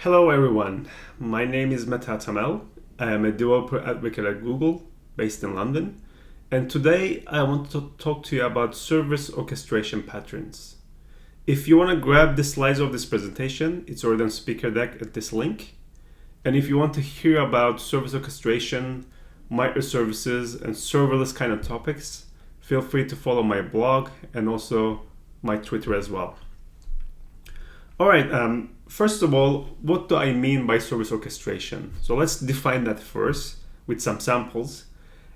Hello everyone, my name is Mete Atamel. I am a developer advocate at Google, based in London, and today I want to talk to you about service orchestration patterns. If you want to grab the slides of this presentation, it's already on speaker deck at this link. And if you want to hear about service orchestration, microservices, and serverless kind of topics, feel free to follow my blog and also my Twitter as well. All right, first of all, what do I mean by service orchestration? So let's define that first with some samples.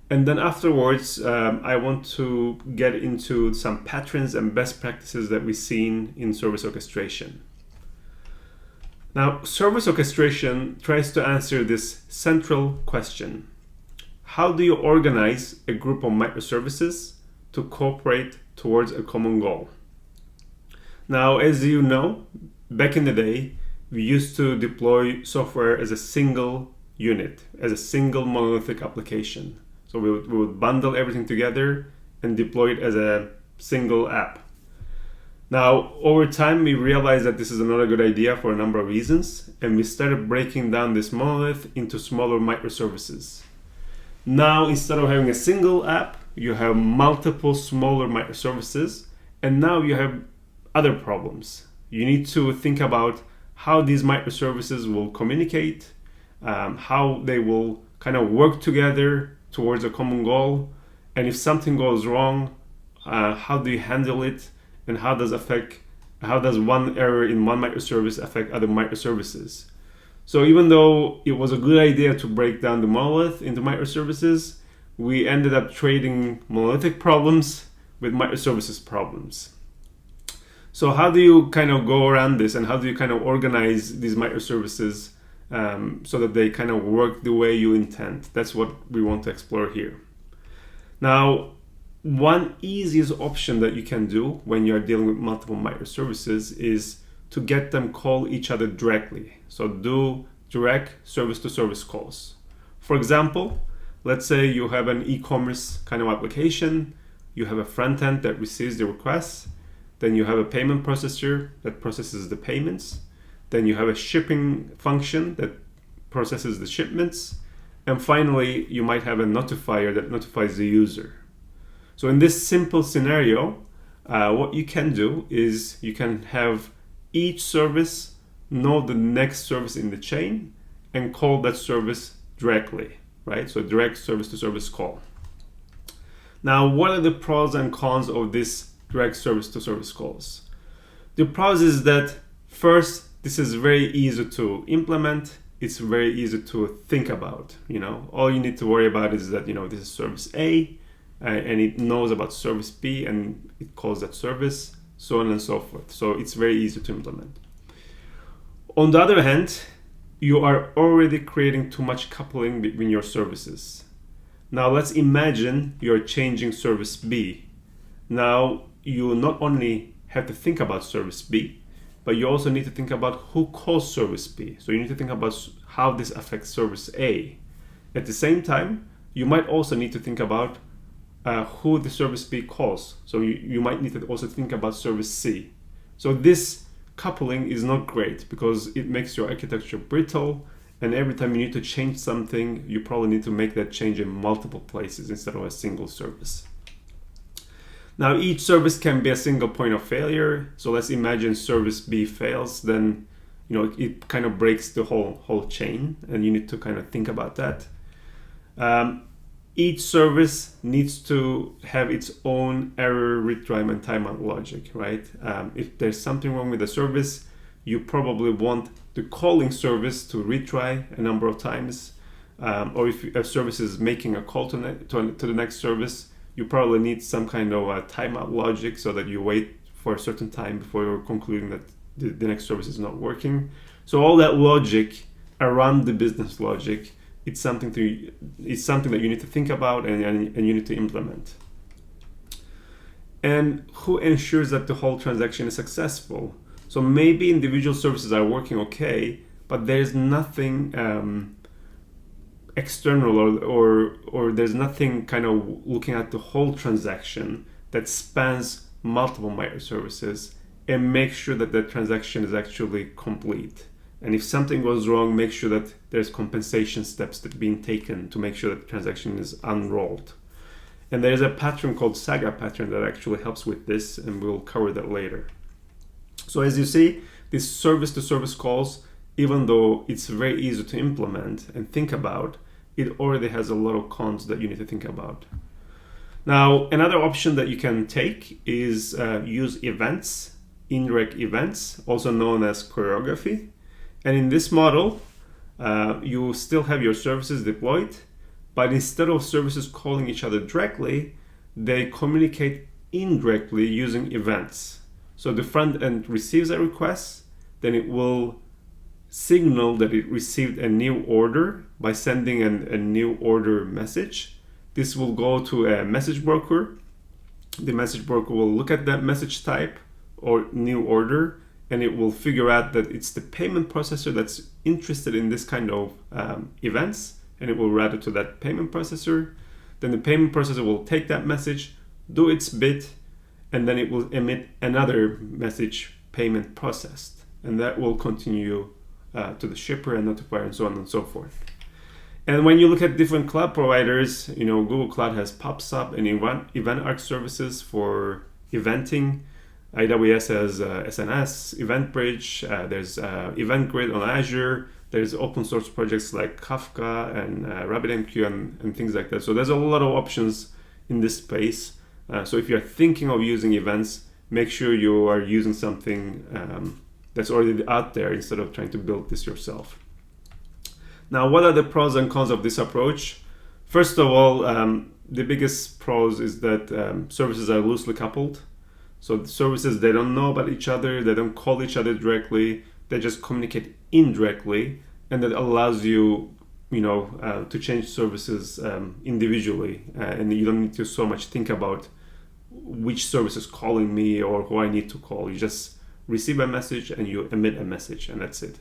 And then afterwards, I want to get into some patterns and best practices that we've seen in service orchestration. Now, service orchestration tries to answer this central question. How do you organize a group of microservices to cooperate towards a common goal? Now, as you know, back in the day, we used to deploy software as a single unit, as a single monolithic application. So we would bundle everything together and deploy it as a single app. Now, over time, we realized that this is not a good idea for a number of reasons, and we started breaking down this monolith into smaller microservices. Now, instead of having a single app, you have multiple smaller microservices, and now you have other problems. You need to think about how these microservices will communicate, how they will kind of work together towards a common goal, and if something goes wrong, how do you handle it, and how does one error in one microservice affect other microservices? So even though it was a good idea to break down the monolith into microservices, we ended up trading monolithic problems with microservices problems. So how do you kind of go around this, and how do you kind of organize these microservices so that they kind of work the way you intend? That's what we want to explore here. Now, one easiest option that you can do when you're dealing with multiple microservices is to get them call each other directly. So do direct service-to-service calls. For example, let's say you have an e-commerce kind of application, you have a front end that receives the requests, then you have a payment processor that processes the payments, then you have a shipping function that processes the shipments, and finally you might have a notifier that notifies the user. So in this simple scenario, what you can do is you can have each service know the next service in the chain and call that service directly, right? So direct service-to-service call. Now, what are the pros and cons of this direct service-to-service calls? The pros is that first, this is very easy to implement. It's very easy to think about. All you need to worry about is that this is service A, and it knows about service B, and it calls that service, so on and so forth. So it's very easy to implement. On the other hand, you are already creating too much coupling between your services. Now let's imagine you're changing service B. Now you not only have to think about service B, but you also need to think about who calls service B. So you need to think about how this affects service A. At the same time, you might also need to think about who the service B calls. So you might need to also think about service C. So this coupling is not great because it makes your architecture brittle, and every time you need to change something, you probably need to make that change in multiple places instead of a single service. Now, each service can be a single point of failure. So let's imagine service B fails, then it kind of breaks the whole chain, and you need to kind of think about that. Each service needs to have its own error, retry, and timeout logic, right? If there's something wrong with the service, you probably want the calling service to retry a number of times. Or if a service is making a call to the next service, you probably need some kind of a timeout logic so that you wait for a certain time before you're concluding that the next service is not working. So all that logic around the business logic, it's something that you need to think about and you need to implement. And who ensures that the whole transaction is successful? So maybe individual services are working okay, but there's nothing external or there's nothing kind of looking at the whole transaction that spans multiple microservices and make sure that the transaction is actually complete. And if something goes wrong, make sure that there's compensation steps that are being taken to make sure that the transaction is unrolled. And there's a pattern called Saga pattern that actually helps with this, and we'll cover that later. So as you see, these service-to-service calls, even though it's very easy to implement and think about, it already has a lot of cons that you need to think about. Now, another option that you can take is use events, indirect events, also known as choreography. And in this model, you still have your services deployed, but instead of services calling each other directly, they communicate indirectly using events. So the front end receives a request, then it will signal that it received a new order by sending a new order message. This will go to a message broker. The message broker will look at that message type or new order, and it will figure out that it's the payment processor that's interested in this kind of events, and it will route it to that payment processor. Then the payment processor will take that message, do its bit, and then it will emit another message, payment processed. And that will continue to the shipper and notifier and so on and so forth. And when you look at different cloud providers, Google Cloud has PubSub and EventArc services for eventing. AWS has SNS, EventBridge, there's EventGrid on Azure, there's open source projects like Kafka and RabbitMQ and things like that. So there's a lot of options in this space. So if you're thinking of using events, make sure you are using something that's already out there instead of trying to build this yourself. Now, what are the pros and cons of this approach? First of all, the biggest pros is that services are loosely coupled. So the services, they don't know about each other, they don't call each other directly, they just communicate indirectly, and that allows you, to change services individually, and you don't need to so much think about which service is calling me or who I need to call. You just receive a message and you emit a message, and that's it.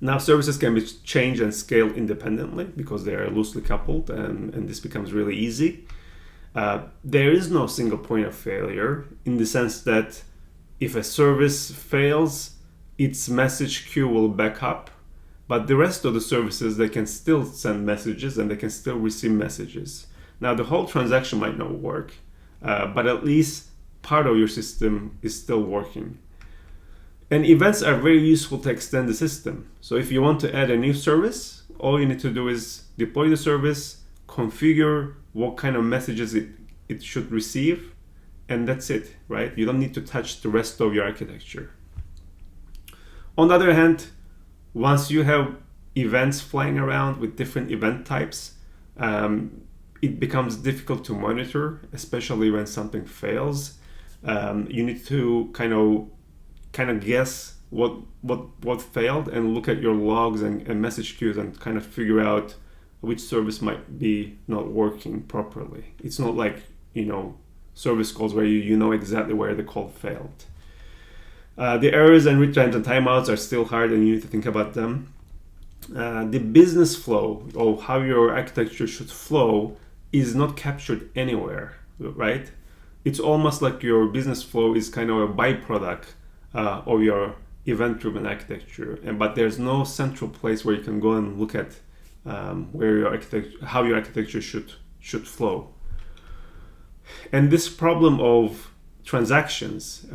Now, services can be changed and scaled independently because they are loosely coupled, and this becomes really easy. There is no single point of failure in the sense that if a service fails, its message queue will back up, but the rest of the services, they can still send messages and they can still receive messages. Now, the whole transaction might not work, but at least part of your system is still working. And events are very useful to extend the system. So if you want to add a new service, all you need to do is deploy the service, configure what kind of messages it should receive, and that's it, right? You don't need to touch the rest of your architecture. On the other hand, once you have events flying around with different event types, it becomes difficult to monitor, especially when something fails. You need to kind of guess what failed and look at your logs and message queues and kind of figure out which service might be not working properly. It's not like, service calls where you know exactly where the call failed. The errors and read times and timeouts are still hard, and you need to think about them. The business flow of how your architecture should flow is not captured anywhere, right? It's almost like your business flow is kind of a byproduct of your event-driven architecture, but there's no central place where you can go and look at how your architecture should flow. And this problem of transactions,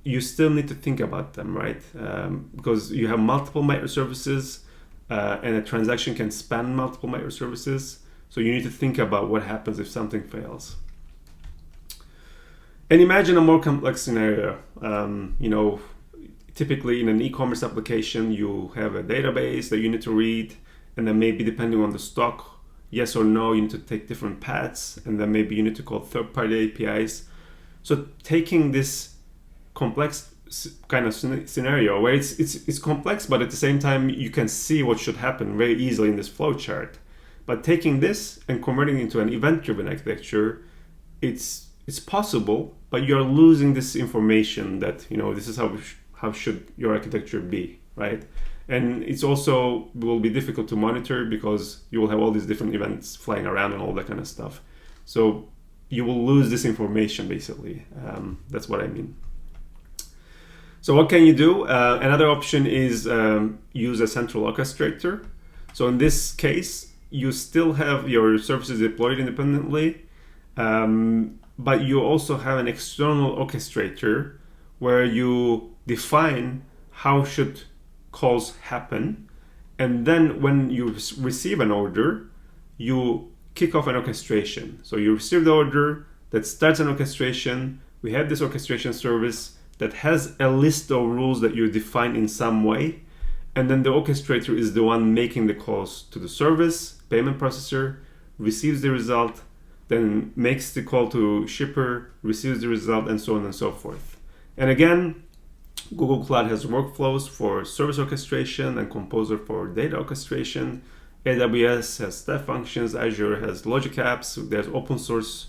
you still need to think about them, right? Because you have multiple microservices, and a transaction can span multiple microservices. So you need to think about what happens if something fails. And imagine a more complex scenario. Typically in an e-commerce application, you have a database that you need to read, and then maybe depending on the stock, yes or no, you need to take different paths, and then maybe you need to call third-party APIs. So taking this complex kind of scenario where it's complex, but at the same time you can see what should happen very easily in this flowchart. But taking this and converting it into an event-driven architecture, it's possible, but you're losing this information that this is how should your architecture be, right? And it's also will be difficult to monitor because you will have all these different events flying around and all that kind of stuff. So you will lose this information basically. That's what I mean. So what can you do? Another option is use a central orchestrator. So in this case, you still have your services deployed independently, but you also have an external orchestrator where you define how should calls happen. And then when you receive an order, you kick off an orchestration. So you receive the order that starts an orchestration. We have this orchestration service that has a list of rules that you define in some way. And then the orchestrator is the one making the calls to the service, payment processor, receives the result, then makes the call to shipper, receives the result, and so on and so forth. And again, Google Cloud has workflows for service orchestration and Composer for data orchestration. AWS has step functions. Azure has logic apps. There's open source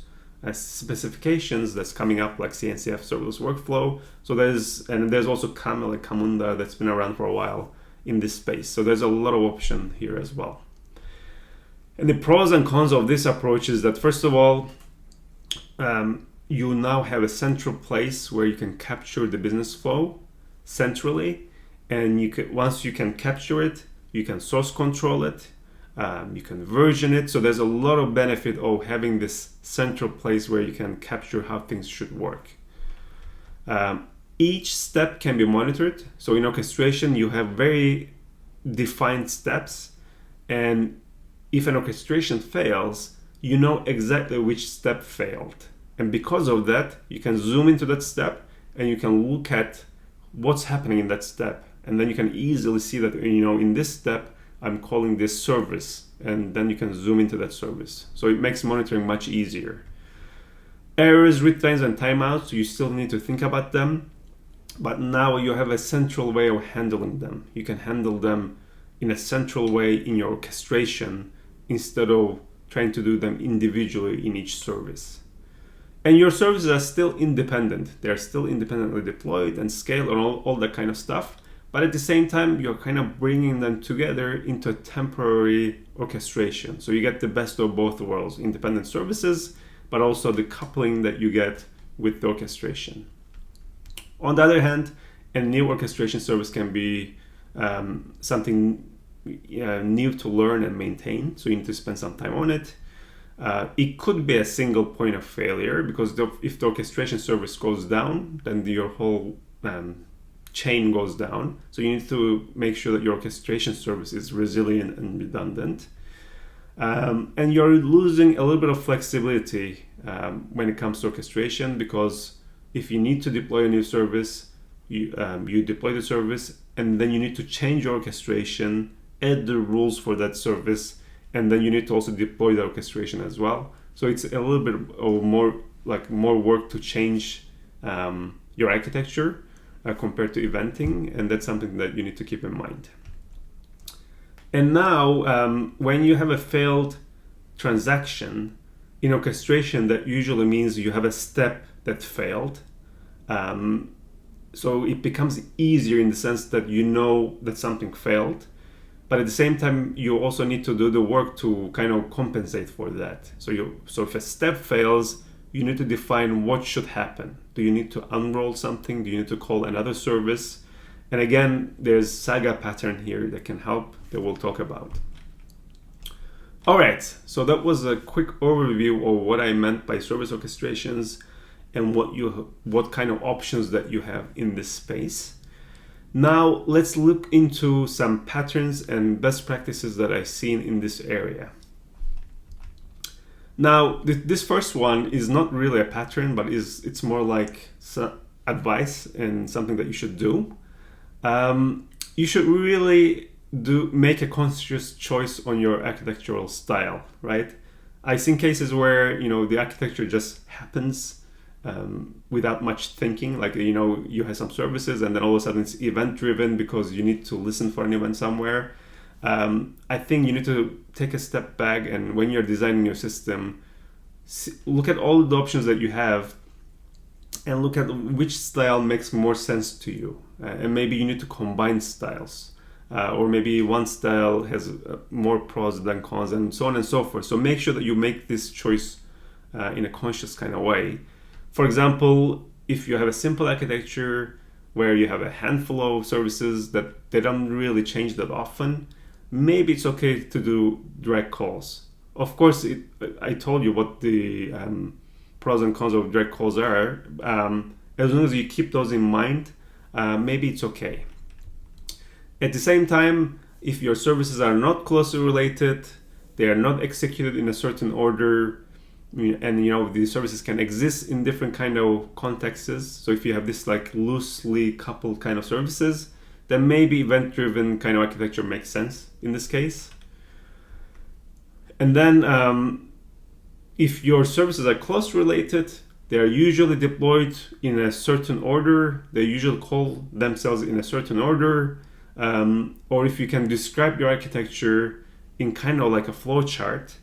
specifications that's coming up, like CNCF serverless workflow. So there's also Camel and Camunda that's been around for a while in this space. So there's a lot of option here as well. And the pros and cons of this approach is that, first of all, you now have a central place where you can capture the business flow centrally, and once you can capture it, you can source control it, you can version it. So there's a lot of benefit of having this central place where you can capture how things should work. Each step can be monitored. So in orchestration, you have very defined steps, and if an orchestration fails, you know exactly which step failed. And because of that, you can zoom into that step and you can look at what's happening in that step. And then you can easily see that, in this step, I'm calling this service, and then you can zoom into that service. So it makes monitoring much easier. Errors, read times, and timeouts, you still need to think about them, but now you have a central way of handling them. You can handle them in a central way in your orchestration instead of trying to do them individually in each service. And your services are still independent. They're still independently deployed and scaled and all that kind of stuff. But at the same time, you're kind of bringing them together into a temporary orchestration. So you get the best of both worlds, independent services, but also the coupling that you get with the orchestration. On the other hand, a new orchestration service can be something new to learn and maintain. So you need to spend some time on it. It could be a single point of failure, because if the orchestration service goes down, then your whole chain goes down. So you need to make sure that your orchestration service is resilient and redundant. And you're losing a little bit of flexibility when it comes to orchestration, because if you need to deploy a new service, you deploy the service, and then you need to change your orchestration, add the rules for that service, and then you need to also deploy the orchestration as well. So it's a little bit of more work to change your architecture compared to eventing, and that's something that you need to keep in mind. And now, when you have a failed transaction in orchestration, that usually means you have a step that failed. So it becomes easier in the sense that you know that something failed, but at the same time, you also need to do the work to kind of compensate for that. So if a step fails, you need to define what should happen. Do you need to unroll something? Do you need to call another service? And again, there's Saga pattern here that can help, that we'll talk about. All right, so that was a quick overview of what I meant by service orchestrations and what kind of options that you have in this space. Now let's look into some patterns and best practices that I've seen in this area. Now, this first one is not really a pattern, but it's more like advice and something that you should do. You should really make a conscious choice on your architectural style, right? I've seen cases where the architecture just happens without much thinking. Like you have some services, and then all of a sudden it's event driven because you need to listen for an event somewhere. I think you need to take a step back, and when you're designing your system, look at all the options that you have and look at which style makes more sense to you. And maybe you need to combine styles, or maybe one style has more pros than cons, and so on and so forth. So make sure that you make this choice in a conscious kind of way. For example, if you have a simple architecture, where you have a handful of services that they don't really change that often, maybe it's okay to do direct calls. Of course, I told you what the pros and cons of direct calls are. As long as you keep those in mind, maybe it's okay. At the same time, if your services are not closely related, they are not executed in a certain order, and these services can exist in different kind of contexts. So if you have this like loosely coupled kind of services, then maybe event-driven kind of architecture makes sense in this case. And then if your services are close related, they are usually deployed in a certain order. They usually call themselves in a certain order. Or if you can describe your architecture in kind of like a flow chart,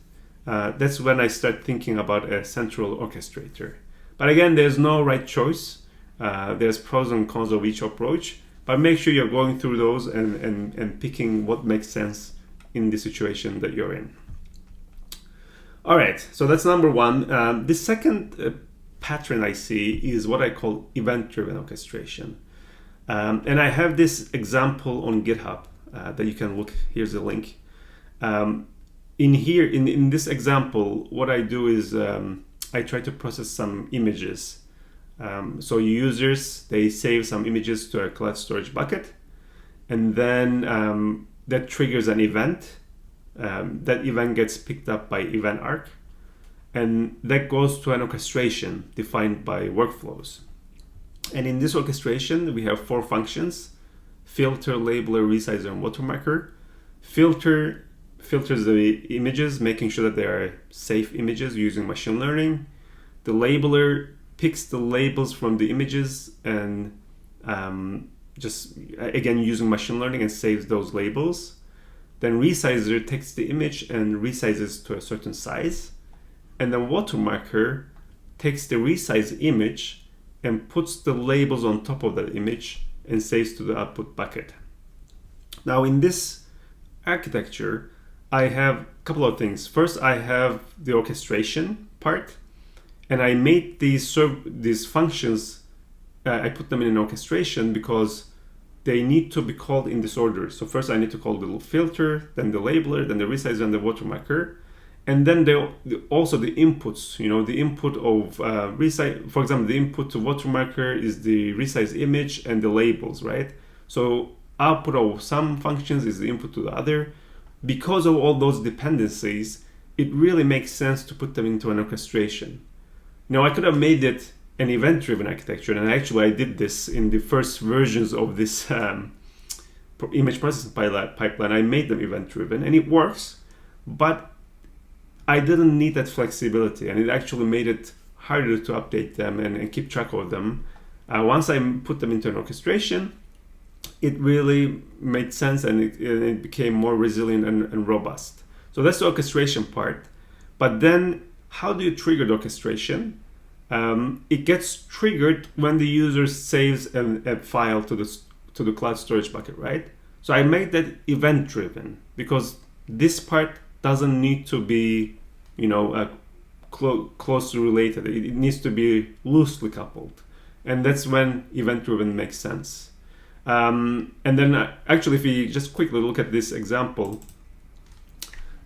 that's when I start thinking about a central orchestrator. But again, there's no right choice. There's pros and cons of each approach, but make sure you're going through those and picking what makes sense in the situation that you're in. All right, so that's number one. The second pattern I see is what I call event-driven orchestration. And I have this example on GitHub that you can look. Here's the link. In this example, what I do is I try to process some images. So users, they save some images to a cloud storage bucket, and then that triggers an event. That event gets picked up by event arc, and that goes to an orchestration defined by workflows. And in this orchestration, we have 4 functions: filter, labeler, resizer, and watermarker. Filter filters the images, making sure that they are safe images using machine learning. The labeler picks the labels from the images and just again using machine learning and saves those labels. Then resizer takes the image and resizes to a certain size. And then watermarker takes the resized image and puts the labels on top of that image and saves to the output bucket. Now in this architecture, I have a couple of things. First, I have the orchestration part, and I made these functions, I put them in an orchestration because they need to be called in this order. So first I need to call the filter, then the labeler, then the resizer, and the watermarker. And then also the inputs, the input of resize, for example, the input to watermarker is the resized image and the labels, right? So output of some functions is the input to the other. Because of all those dependencies, it really makes sense to put them into an orchestration. Now I could have made it an event-driven architecture, and actually I did this in the first versions of this image processing pipeline. I made them event-driven, and it works, but I didn't need that flexibility, and it actually made it harder to update them and keep track of them. Once I put them into an orchestration, it really made sense, and it became more resilient and robust. So that's the orchestration part. But then how do you trigger the orchestration? It gets triggered when the user saves a file to the cloud storage bucket, right? So I made that event-driven because this part doesn't need to be, closely related. It needs to be loosely coupled, and that's when event-driven makes sense. And then actually, if we just quickly look at this example,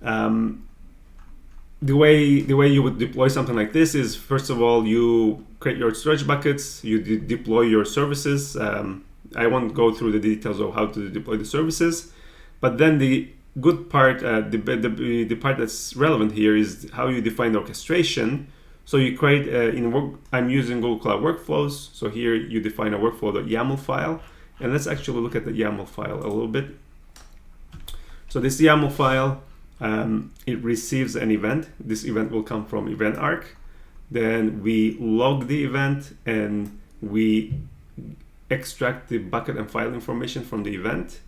the way you would deploy something like this is, first of all, you create your storage buckets, you deploy your services. I won't go through the details of how to deploy the services, but then the good part, the part that's relevant here is how you define the orchestration. So you create I'm using Google Cloud Workflows. So here you define a workflow.yaml file, and let's actually look at the YAML file a little bit. So this YAML file, it receives an event. This event will come from event arc. Then we log the event and we extract the bucket and file information from the event.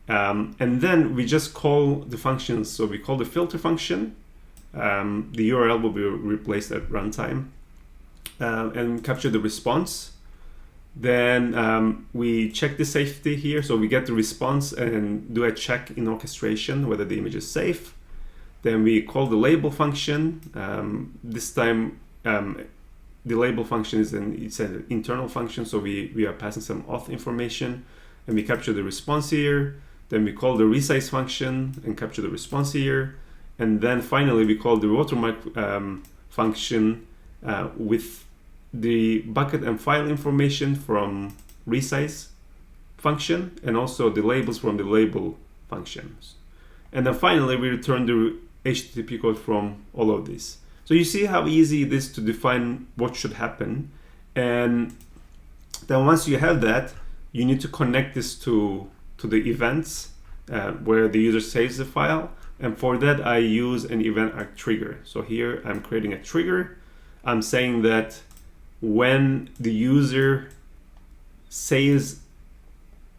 And then we just call the functions. So we call the filter function. The URL will be replaced at runtime, and capture the response. Then we check the safety here. So we get the response and do a check in orchestration whether the image is safe. Then we call the label function. This time the label function it's an internal function, so we are passing some auth information, and we capture the response here. Then we call the resize function and capture the response here, and then finally we call the watermark function with the bucket and file information from resize function, and also the labels from the label functions. And then finally we return the HTTP code from all of this. So you see how easy it is to define what should happen. And then once you have that, you need to connect this to the events where the user saves the file. And for that, I use an event arc trigger. So here I'm creating a trigger. I'm saying that when the user saves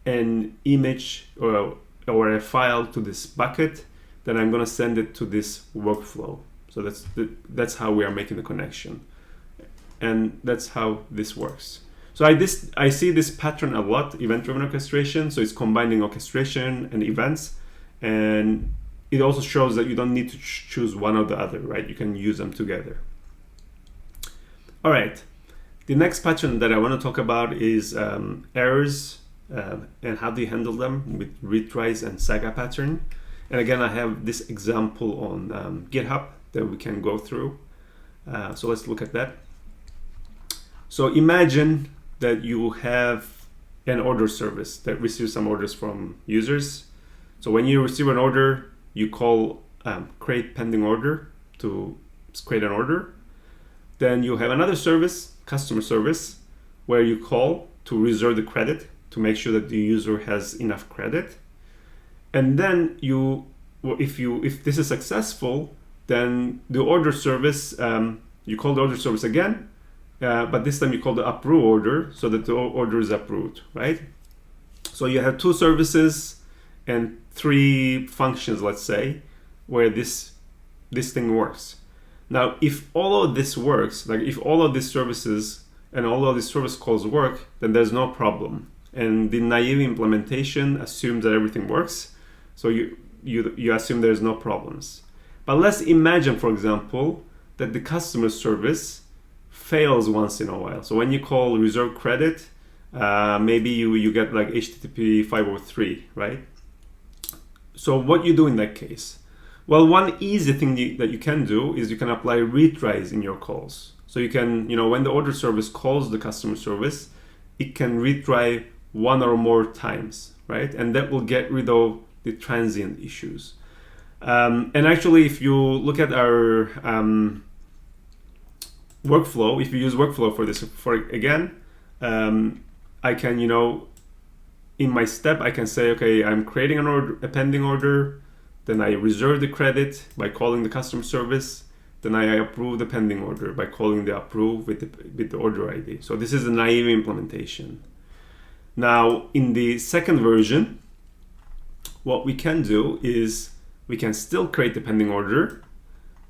an image or a file to this bucket, then I'm going to send it to this workflow. So that's how we are making the connection, and that's how this works. So I see this pattern a lot, event-driven orchestration. So it's combining orchestration and events, and it also shows that you don't need to choose one or the other, right? You can use them together. All right. The next pattern that I want to talk about is errors and how do you handle them with retries and Saga pattern. And again, I have this example on GitHub that we can go through. So let's look at that. So imagine that you have an order service that receives some orders from users. So when you receive an order, you call create pending order to create an order. Then you have another service, customer service, where you call to reserve the credit to make sure that the user has enough credit. And then if this is successful, then the order service, you call the order service again, but this time you call the approve order so that the order is approved, right? So you have two services and three functions, let's say, where this thing works. Now, if all of this works, like if all of these services and all of these service calls work, then there's no problem. And the naive implementation assumes that everything works. So you assume there's no problems. But let's imagine, for example, that the customer service fails once in a while. So when you call reserve credit, maybe you get like HTTP 503, right? So what you do in that case? Well, one easy thing that you can do is you can apply retries in your calls. So you can, when the order service calls the customer service, it can retry one or more times, right? And that will get rid of the transient issues. And actually, if you look at our workflow, if you use workflow for this, I can, in my step, I can say, okay, I'm creating an order, a pending order, then I reserve the credit by calling the customer service, then I approve the pending order by calling the approve with the order ID. So this is a naive implementation. Now, in the second version, what we can do is we can still create the pending order,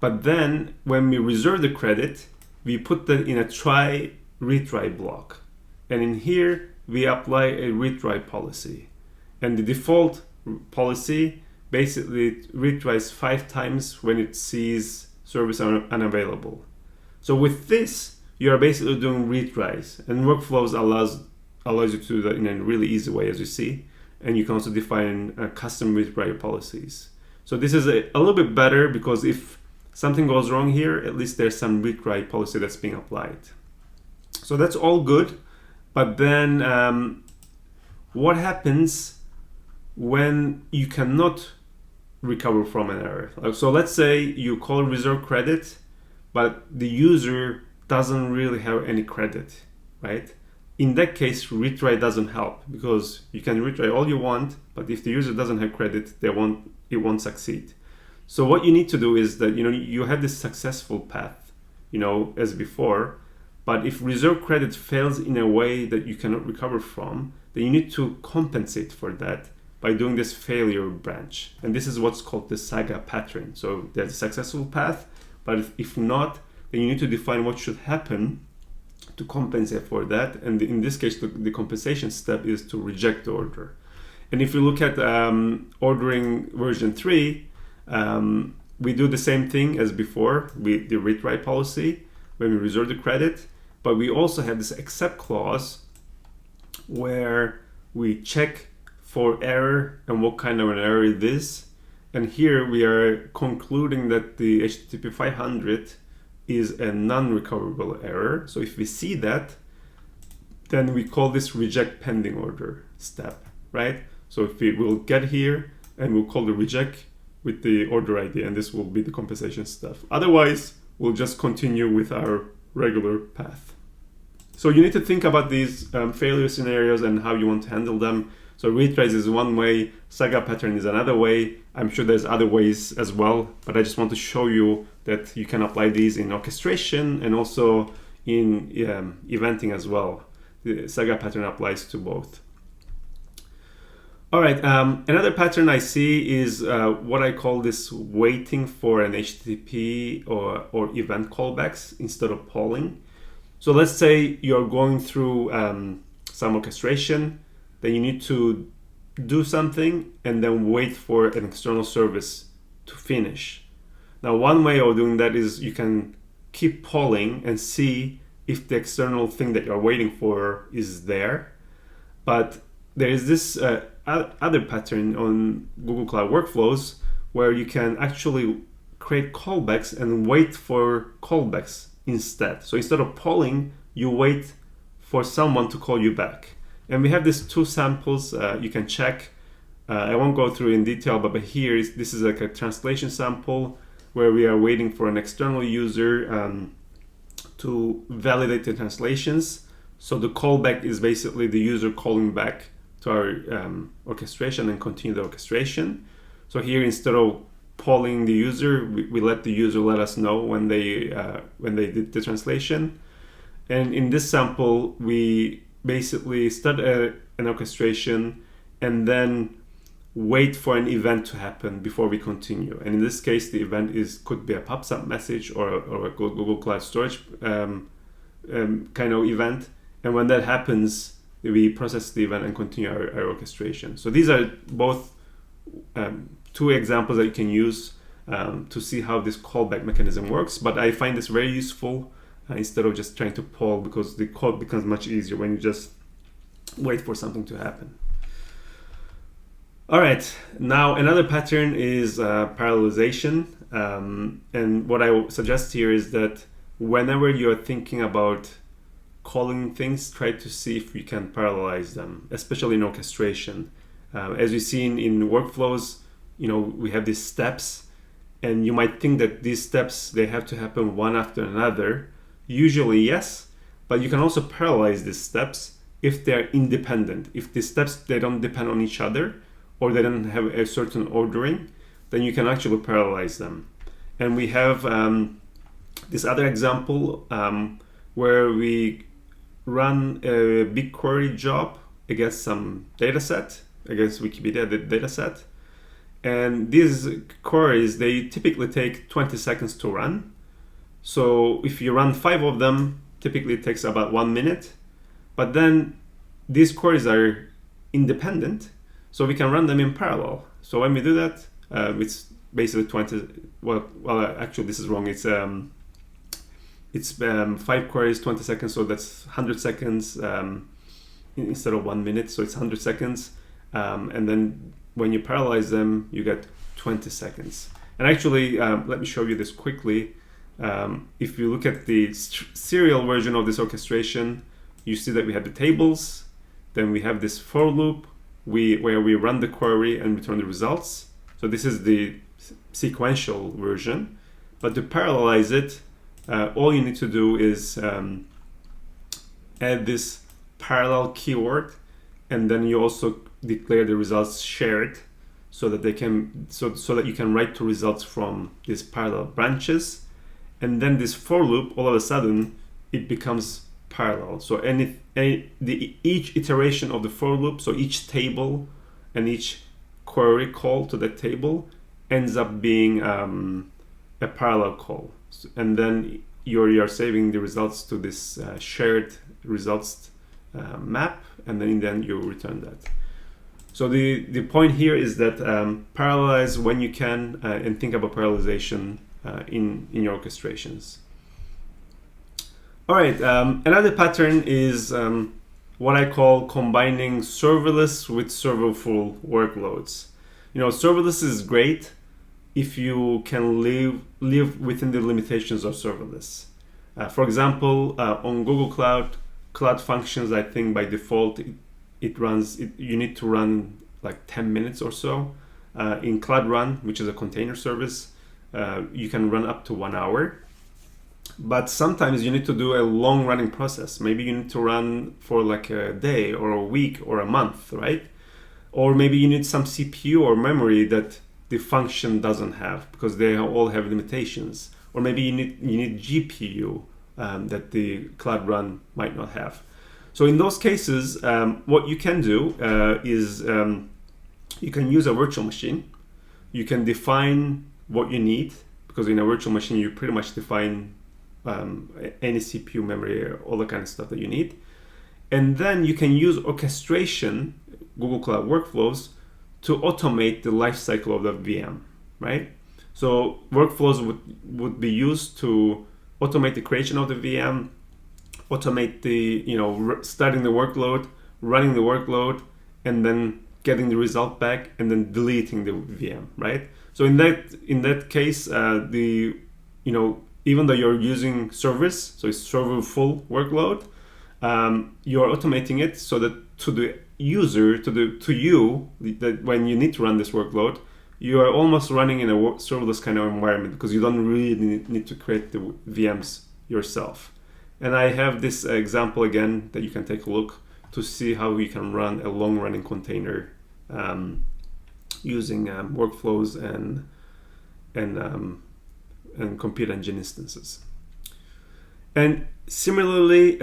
but then when we reserve the credit, we put that in a retry block. And in here, we apply a retry policy. And the default policy basically retries 5 times when it sees service unavailable. So with this, you are basically doing retries, and workflows allows you to do that in a really easy way, as you see. And you can also define custom retry policies. So this is a little bit better because if something goes wrong here, at least there's some retry policy that's being applied. So that's all good. But then what happens when you cannot recover from an error? So let's say you call reserve credit, but the user doesn't really have any credit, right? In that case, retry doesn't help because you can retry all you want, but if the user doesn't have credit, it won't succeed. So what you need to do is that you have this successful path, as before, but if reserve credit fails in a way that you cannot recover from, then you need to compensate for that by doing this failure branch. And this is what's called the Saga pattern. So there's a successful path, but if not, then you need to define what should happen to compensate for that. And in this case, the compensation step is to reject the order. And if you look at ordering version 3, we do the same thing as before with the retry policy when we reserve the credit. but we also have this except clause where we check for error and what kind of an error it is. And here we are concluding that the HTTP 500 is a non-recoverable error. So if we see that, then we call this reject pending order step, right? So if we will get here and we'll call the reject with the order ID, and this will be the compensation stuff. Otherwise, we'll just continue with our regular path. So you need to think about these failure scenarios and how you want to handle them. So retries is one way, Saga pattern is another way. I'm sure there's other ways as well, but I just want to show you that you can apply these in orchestration and also in eventing as well. The Saga pattern applies to both. All right, another pattern I see is what I call this waiting for an HTTP or event callbacks instead of polling. So let's say you're going through some orchestration, then you need to do something and then wait for an external service to finish. Now, one way of doing that is you can keep polling and see if the external thing that you're waiting for is there. But there is this other pattern on Google Cloud Workflows where you can actually create callbacks and wait for callbacks instead. So instead of polling, you wait for someone to call you back. And we have these two samples you can check. I won't go through in detail, but here this is like a translation sample where we are waiting for an external user to validate the translations. So the callback is basically the user calling back to our orchestration and continue the orchestration. So here, instead of polling the user, we let the user let us know when they did the translation. And in this sample, we basically start an orchestration and then wait for an event to happen before we continue. And in this case, the event could be a pops-up message or a Google Cloud Storage kind of event. And when that happens, we process the event and continue our orchestration. So these are both two examples that you can use to see how this callback mechanism works. But I find this very useful instead of just trying to poll, because the code becomes much easier when you just wait for something to happen. All right, now another pattern is parallelization. And what I suggest here is that whenever you're thinking about calling things, try to see if you can parallelize them, especially in orchestration. As you've seen in workflows, we have these steps, and you might think that these steps, they have to happen one after another. Usually, yes, but you can also parallelize these steps if they're independent. If the steps, they don't depend on each other, or they don't have a certain ordering, then you can actually parallelize them. And we have this other example where we run a BigQuery job against some data set, against Wikipedia data set. And these queries, they typically take 20 seconds to run. So if you run 5 of them, typically it takes about 1 minute. But then these queries are independent, so we can run them in parallel. So when we do that, it's basically 20, actually this is wrong. It's 5 queries, 20 seconds, so that's 100 seconds instead of 1 minute, so it's 100 seconds. And then when you parallelize them, you get 20 seconds. And actually, let me show you this quickly. If you look at the serial version of this orchestration, you see that we have the tables, then we have this for loop where we run the query and return the results. So this is the sequential version. But to parallelize it, all you need to do is add this parallel keyword, and then you also declare the results shared, so that they can so that you can write to results from these parallel branches. And then this for loop, all of a sudden, it becomes parallel. So each iteration of the for loop, so each table and each query call to that table ends up being a parallel call. And then you're saving the results to this shared results map, and then in the end you return that. So the point here is that parallelize when you can, and think about parallelization in your orchestrations. All right, another pattern is what I call combining serverless with serverful workloads. Serverless is great if you can live within the limitations of serverless. For example, on Google Cloud Functions, I think by default you need to run like 10 minutes or so. In Cloud Run, which is a container service, you can run up to 1 hour. But sometimes you need to do a long running process. Maybe you need to run for like a day or a week or a month, right? Or maybe you need some CPU or memory that the function doesn't have, because they all have limitations. Or maybe you need GPU that the Cloud Run might not have. So in those cases, what you can do is you can use a virtual machine. You can define what you need, because in a virtual machine you pretty much define any CPU, memory, all the kind of stuff that you need. And then you can use orchestration, Google Cloud Workflows, to automate the lifecycle of the VM, right? So workflows would be used to automate the creation of the VM, automate the, starting the workload, running the workload, and then getting the result back, and then deleting the VM, right? So in that case, even though you're using servers, so it's server-full workload, you're automating it so that to the user, to you, that when you need to run this workload, you are almost running in a serverless kind of environment, because you don't really need to create the VMs yourself. And I have this example again that you can take a look to see how we can run a long-running container using workflows and compute engine instances. And similarly,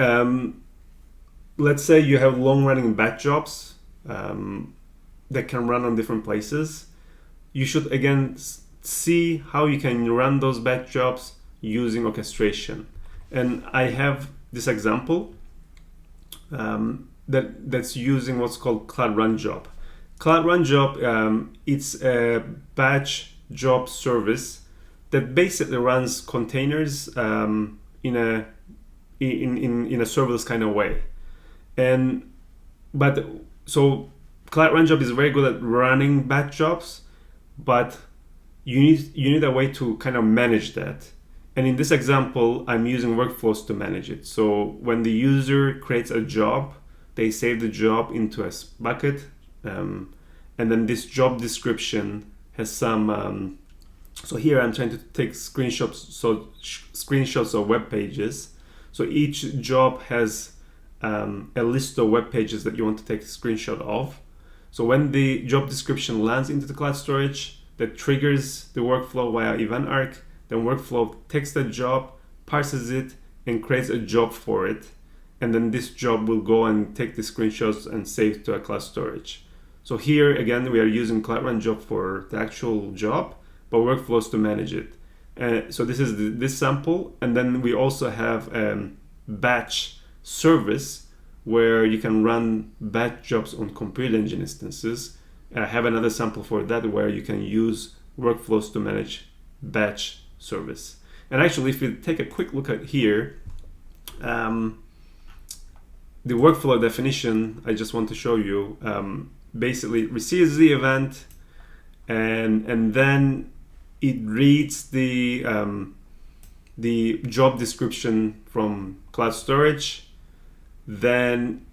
let's say you have long-running batch jobs that can run on different places. You should again see how you can run those batch jobs using orchestration. And I have this example that's using what's called Cloud Run Job. Cloud Run Job, it's a batch job service that basically runs containers in a serverless kind of way. So Cloud Run Job is very good at running batch jobs, but you need a way to kind of manage that. And in this example, I'm using workflows to manage it. So when the user creates a job, they save the job into a bucket, and then this job description has some. So here I'm trying to take screenshots of web pages. So each job has a list of web pages that you want to take a screenshot of. So when the job description lands into the cloud storage, that triggers the workflow via event arc. Then workflow takes that job, parses it, and creates a job for it. And then this job will go and take the screenshots and save to a cloud storage. So here again, we are using Cloud Run Job for the actual job, but workflows to manage it. So this is this sample, and then we also have batch service where you can run batch jobs on compute engine instances. I have another sample for that where you can use workflows to manage batch service. And actually, if you take a quick look at here, the workflow definition I just want to show you basically receives the event, and then it reads the job description from cloud storage. Then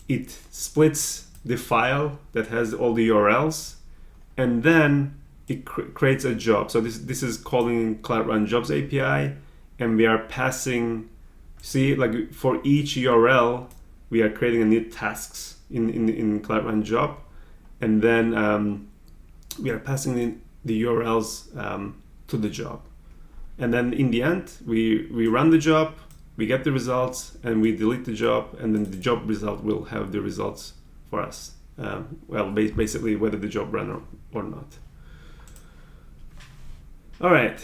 it splits the file that has all the URLs, and then it creates a job. So this is calling Cloud Run Jobs API, and we are passing. See, like for each URL, we are creating a new tasks in Cloud Run Job, and then we are passing the URLs to the job. And then in the end, we run the job, we get the results, and we delete the job, and then the job result will have the results for us. Basically whether the job ran or not. All right.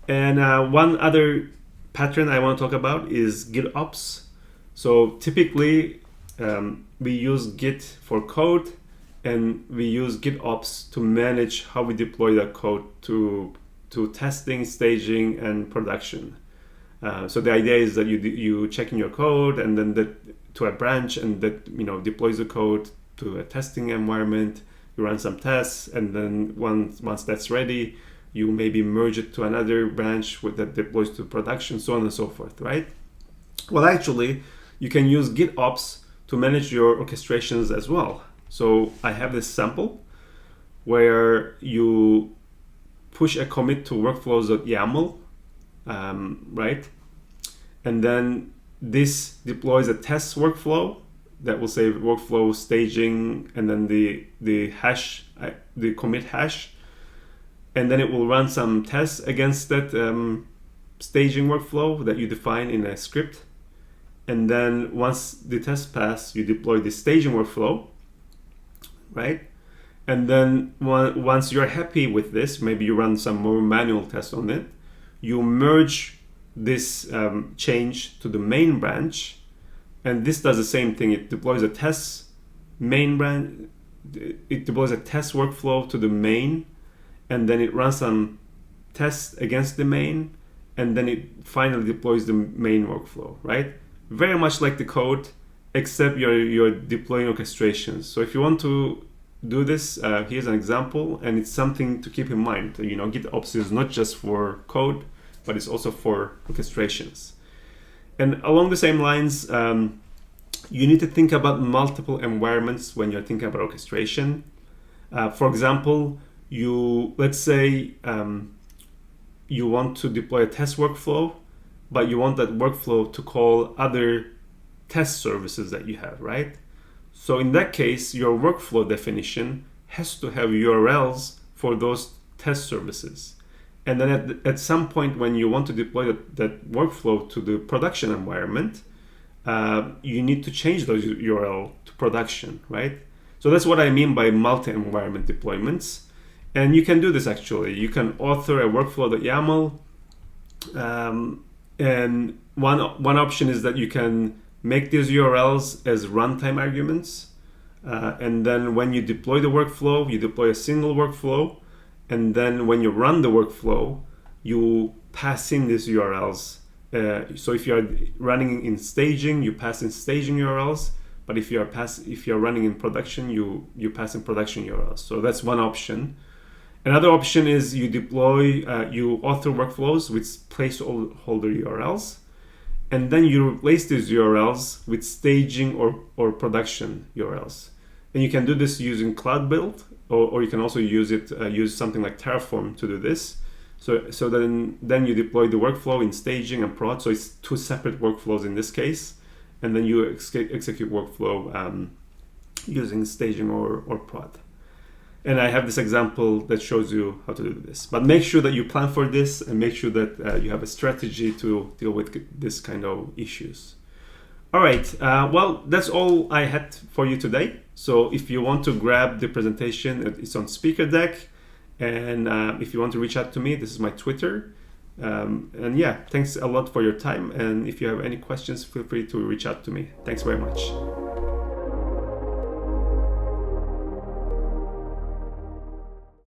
And one other pattern I want to talk about is GitOps. So typically we use Git for code, and we use GitOps to manage how we deploy that code to testing, staging, and production. So the idea is that you check in your code and then to a branch, and that deploys the code to a testing environment. You run some tests, and then once that's ready, you maybe merge it to another branch that deploys to production, so on and so forth, right? Well, actually, you can use GitOps to manage your orchestrations as well. So I have this sample where you push a commit to workflows.yaml, right? And then this deploys a test workflow that will say workflow staging, and then the hash, the commit hash, and then it will run some tests against that staging workflow that you define in a script. And then once the test pass, you deploy the staging workflow, right? And then once you're happy with this, maybe you run some more manual tests on it, you merge this change to the main branch, and this does the same thing. It deploys a test main branch, it deploys a test workflow to the main, and then it runs some tests against the main, and then it finally deploys the main workflow, right? Very much like the code, except you're deploying orchestrations. So if you want to do this, here's an example, and it's something to keep in mind. GitOps is not just for code, but it's also for orchestrations. And along the same lines, you need to think about multiple environments when you're thinking about orchestration. For example, let's say you want to deploy a test workflow, but you want that workflow to call other test services that you have, right? So in that case, your workflow definition has to have URLs for those test services. And then at some point when you want to deploy that workflow to the production environment, you need to change those URL to production, right? So that's what I mean by multi-environment deployments. And you can do this actually. You can author a workflow.yaml. And one option is that you can make these URLs as runtime arguments. And then when you deploy the workflow, you deploy a single workflow. And then when you run the workflow, you pass in these URLs. So if you're running in staging, you pass in staging URLs. But if you're running in production, you pass in production URLs. So that's one option. Another option is you author workflows with placeholder URLs, and then you replace these URLs with staging or production URLs. And you can do this using Cloud Build, or you can also use something like Terraform to do this. So then you deploy the workflow in staging and prod. So it's two separate workflows in this case, and then you execute workflow using staging or prod. And I have this example that shows you how to do this. But make sure that you plan for this, and make sure that you have a strategy to deal with this kind of issues. All right, well, that's all I had for you today. So if you want to grab the presentation, it's on Speaker Deck. And if you want to reach out to me, this is my Twitter. And yeah, thanks a lot for your time. And if you have any questions, feel free to reach out to me. Thanks very much.